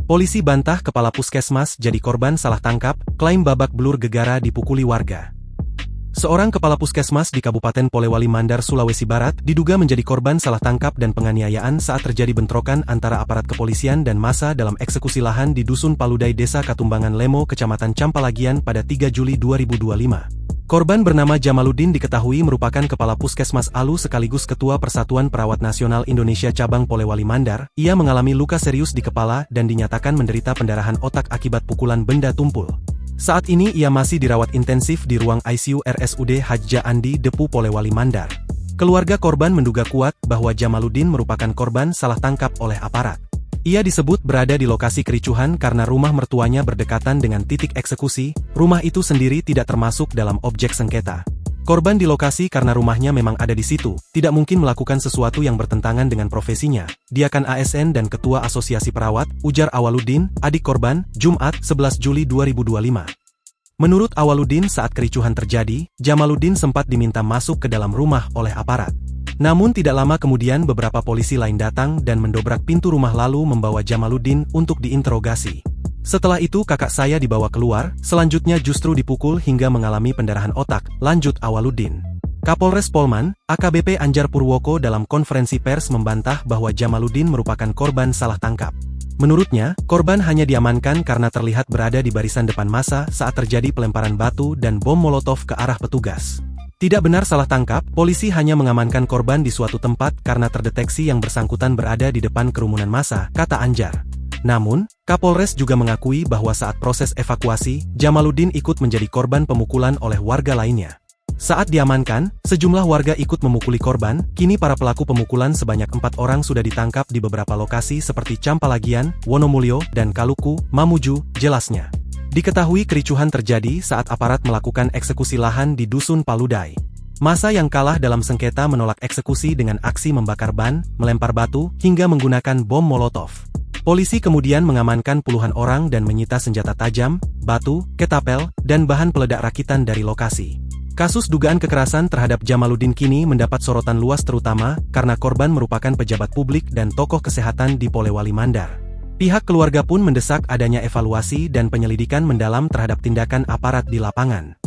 Polisi bantah kepala puskesmas jadi korban salah tangkap, klaim babak belur gegara dipukuli warga. Seorang kepala puskesmas di Kabupaten Polewali Mandar, Sulawesi Barat, diduga menjadi korban salah tangkap dan penganiayaan saat terjadi bentrokan antara aparat kepolisian dan massa dalam eksekusi lahan di Dusun Paludai, Desa Katumbangan Lemo, Kecamatan Campalagian pada 3 Juli 2025. Korban bernama Jamaluddin diketahui merupakan kepala puskesmas Alu sekaligus Ketua Persatuan Perawat Nasional Indonesia Cabang Polewali Mandar. Ia mengalami luka serius di kepala dan dinyatakan menderita pendarahan otak akibat pukulan benda tumpul. Saat ini ia masih dirawat intensif di ruang ICU RSUD Hadja Andi Depu Polewali Mandar. Keluarga korban menduga kuat bahwa Jamaluddin merupakan korban salah tangkap oleh aparat. Ia disebut berada di lokasi kericuhan karena rumah mertuanya berdekatan dengan titik eksekusi. Rumah itu sendiri tidak termasuk dalam objek sengketa. Korban di lokasi karena rumahnya memang ada di situ, tidak mungkin melakukan sesuatu yang bertentangan dengan profesinya. Dia kan ASN dan Ketua Asosiasi Perawat, ujar Awaluddin, adik korban, Jumat, 11 Juli 2025. Menurut Awaluddin, saat kericuhan terjadi, Jamaluddin sempat diminta masuk ke dalam rumah oleh aparat. Namun tidak lama kemudian beberapa polisi lain datang dan mendobrak pintu rumah lalu membawa Jamaluddin untuk diinterogasi. Setelah itu kakak saya dibawa keluar, selanjutnya justru dipukul hingga mengalami pendarahan otak, lanjut Awaluddin. Kapolres Polman, AKBP Anjar Purwoko dalam konferensi pers membantah bahwa Jamaluddin merupakan korban salah tangkap. Menurutnya, korban hanya diamankan karena terlihat berada di barisan depan massa saat terjadi pelemparan batu dan bom molotov ke arah petugas. Tidak benar salah tangkap, polisi hanya mengamankan korban di suatu tempat karena terdeteksi yang bersangkutan berada di depan kerumunan massa, kata Anjar. Namun, Kapolres juga mengakui bahwa saat proses evakuasi, Jamaluddin ikut menjadi korban pemukulan oleh warga lainnya. Saat diamankan, sejumlah warga ikut memukuli korban. Kini para pelaku pemukulan sebanyak 4 orang sudah ditangkap di beberapa lokasi seperti Campalagian, Wonomulyo, dan Kaluku, Mamuju, jelasnya. Diketahui kericuhan terjadi saat aparat melakukan eksekusi lahan di Dusun Paludai. Massa yang kalah dalam sengketa menolak eksekusi dengan aksi membakar ban, melempar batu, hingga menggunakan bom molotov. Polisi kemudian mengamankan puluhan orang dan menyita senjata tajam, batu, ketapel, dan bahan peledak rakitan dari lokasi. Kasus dugaan kekerasan terhadap Jamaluddin kini mendapat sorotan luas terutama karena korban merupakan pejabat publik dan tokoh kesehatan di Polewali Mandar. Pihak keluarga pun mendesak adanya evaluasi dan penyelidikan mendalam terhadap tindakan aparat di lapangan.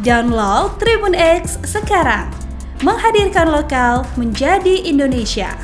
Download Tribun X sekarang, menghadirkan lokal menjadi Indonesia.